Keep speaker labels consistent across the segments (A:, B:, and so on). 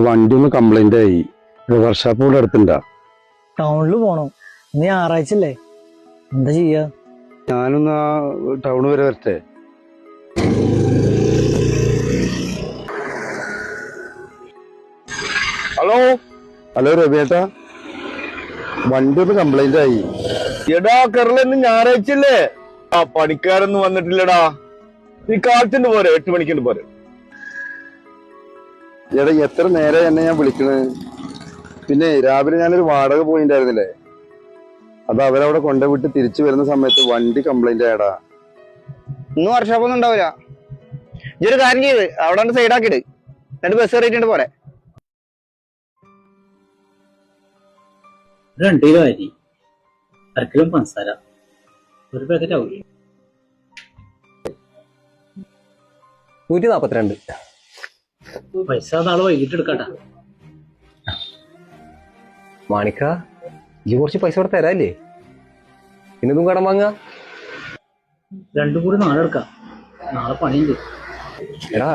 A: വണ്ടി ഒന്ന് കംപ്ലൈന്റ് ആയി. വർക്ക്ഷോപ്പ് കൂടെ അടുത്തുണ്ടാ?
B: ടൗണിൽ പോണോ? ഇന്ന് ഞായറാഴ്ച അല്ലേ, എന്താ ചെയ്യാ?
A: ഞാനൊന്ന് ആ ടൗണ് വരെ വരട്ടെ.
C: ഹലോ
A: ഹലോ രവിയേട്ടാ, വണ്ടി ഒന്ന് കംപ്ലൈന്റ് ആയി.
C: എടാ കെറലെന്ന് ഞായറാഴ്ചല്ലേ? ആ പണിക്കാരൊന്നും വന്നിട്ടില്ലടാ. നീ കാലത്തിന്റെ പോരെ, 8 മണിക്കുണ്ട് പോരെ.
A: എടാ എത്ര നേരം എന്നെ ഞാൻ വിളിക്കണ്. പിന്നെ രാവിലെ ഞാനൊരു വാടക പോയിണ്ടായിരുന്നില്ലേ, അത് അവരവിടെ കൊണ്ടുവിട്ട് തിരിച്ചു വരുന്ന സമയത്ത് വണ്ടി കംപ്ലൈന്റ് ആയടാ.
D: ഇന്ന് വർക്ക്ഷോപ്പ് ഒന്നും ഉണ്ടാവില്ല. ഈ ഒരു കാര്യം ചെയ്ത് അവിടെ സൈഡാക്കിട്ട് എന്നിട്ട് ബസ് കയറിയിട്ടുണ്ട് പോരെ.
E: 2 കിലോ അരി, 1/2 കിലോ പഞ്ചസാര, 1 പാക്കറ്റ് ഔലി.
F: 142.
E: പൈസ നാളെ വൈകിട്ട് എടുക്കട്ടാ.
F: മാണിക്ക, ഈ കുറച്ച് പൈസ ഇവിടെ തരാല്ലേ? ഇന്നതും കടം വാങ്ങാ.
E: 2 കൂടി നാളെ എടുക്കാം, നാളെ പണിയുണ്ട്.
F: എടാ,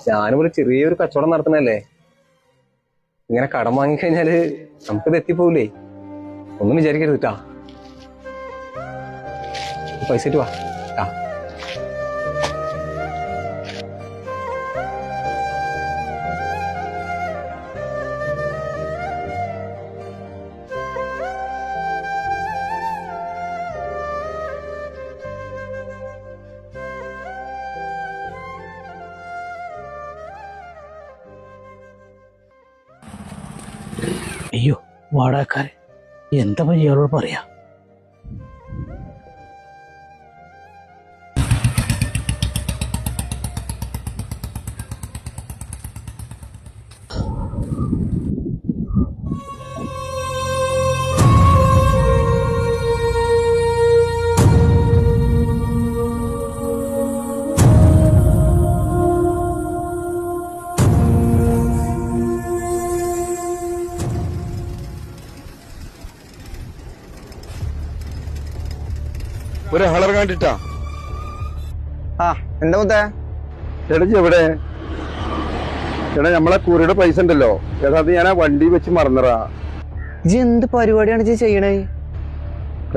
F: ഞാനിവിടെ ചെറിയൊരു കച്ചവടം നടത്തണല്ലേ, ഇങ്ങനെ കടം വാങ്ങിക്കഴിഞ്ഞാല് നമുക്കിത് എത്തിപ്പോവില്ലേ. ഒന്നും വിചാരിക്കരുത് ട്ടാ. പൈസ ഇട്ട് വാ.
B: അയ്യോ, വാടകക്കാരൻ എന്താ ഇയാളോട് പറയാ?
A: ഒരു ഹളർ കണ്ടിട്ടാ.
D: ആ എന്താ മുത്തേ?
A: എടാ എവിടെ? എടാ നമ്മളെ കുറിയുടെ പൈസ ഉണ്ടല്ലോ, എടാ അത് ഞാൻ ആ വണ്ടി വെച്ച് മറന്നറാ.
D: ഇജ്ജ് എന്ത് പരിപാടിയാണ് ഇജ്ജ് ചെയ്യണേ?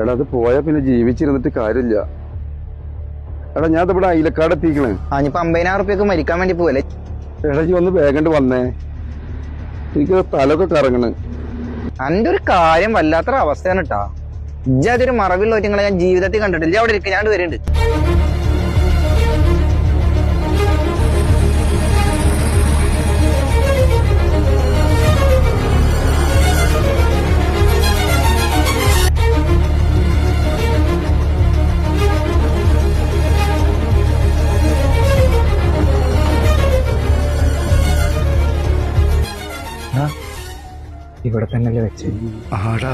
A: എടാ അത് പോയാ പിന്നെ ജീവിച്ചിരുന്നിട്ട് കാര്യമില്ല. എടാ ഞാൻ ഇവിടെ അയിലക്കാട് എത്തിക്കണേ.
D: ഇനിയിപ്പോ 50,000 റുപ്യക്ക് മരിക്കാൻ വേണ്ടി പോവല്ലേ?
A: എടാ ജി ഒന്ന് വേഗണ്ട് വന്നേ, എനിക്ക് തലൊക്കെ കറങ്ങണ്.
D: അന്റെ ഒരു കാര്യം വല്ലാത്തൊരു അവസ്ഥയാണ് കേട്ടാ. ഇജ്ജാതൊരു മറവിയുള്ള ഒറ്റങ്ങളെ ഞാൻ ജീവിതത്തിൽ കണ്ടിട്ടില്ല. അവിടെ ഇരിക്കും, ഞാൻ വരുന്നുണ്ട്.
F: ഇവിടെ തന്നെയല്ലേ വെച്ച്?
A: ആടാ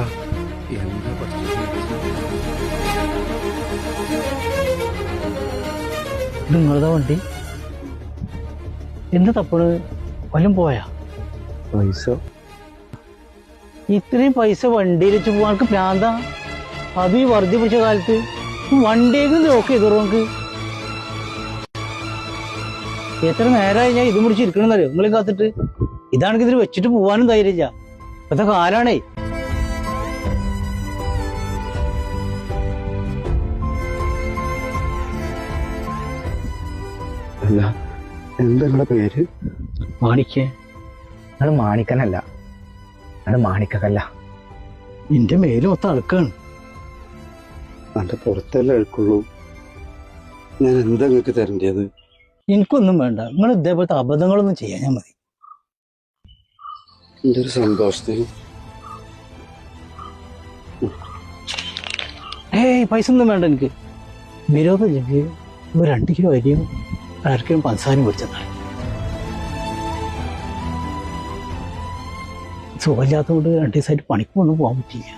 B: നിങ്ങളതാ വണ്ടി? എന്താ തപ്പണ്? വല്ലതും പോയാ?
A: പൈസ
B: ഇത്രയും പൈസ വണ്ടിയിൽ വെച്ച് പോവാൻ പ്രാന്താ? അത് ഈ വർദ്ധി പിടിച്ച കാലത്ത് വണ്ടിയേക്ക് നോക്കി ചെയ്തോളൂ. നമുക്ക് എത്ര നേരമായി ഞാൻ ഇതും പിടിച്ചിരിക്കണമെന്നറിയോ നിങ്ങളെ കാത്തിട്ട്? ഇതാണെങ്കിൽ ഇതിൽ വെച്ചിട്ട് പോവാനും ധൈര്യമില്ല. ഇപ്പത്തെ കാലാണേ.
A: അല്ല, എന്താ നിങ്ങളുടെ പേര്?
B: മാണിക്കേ?
D: അത് മാണിക്കനല്ല, അത് മാണിക്കല്ല.
B: നിന്റെ മേല് മൊത്തം അഴുക്കാണ്.
A: എന്റെ പുറത്തല്ലേ അഴുക്കുള്ളൂ. ഞാൻ എന്താ നിങ്ങൾക്ക് തരേണ്ടത്?
B: എനിക്കൊന്നും വേണ്ട, നിങ്ങൾ ഇതേപോലത്തെ അബദ്ധങ്ങളൊന്നും ചെയ്യാൻ മതി.
A: എന്റെ ഒരു സന്തോഷത്തിന്.
B: പൈസ ഒന്നും വേണ്ട എനിക്ക്. വിരോധമില്ലെങ്കിൽ 2 കിലോ അരിയും 1/2 കിലോ പഞ്ചസാരയും മേടിച്ചതാണ്. സുഖമില്ലാത്തതുകൊണ്ട് 2 ദിവസമായിട്ട് പണിക്കൊന്നും പോകാൻ പറ്റില്ല.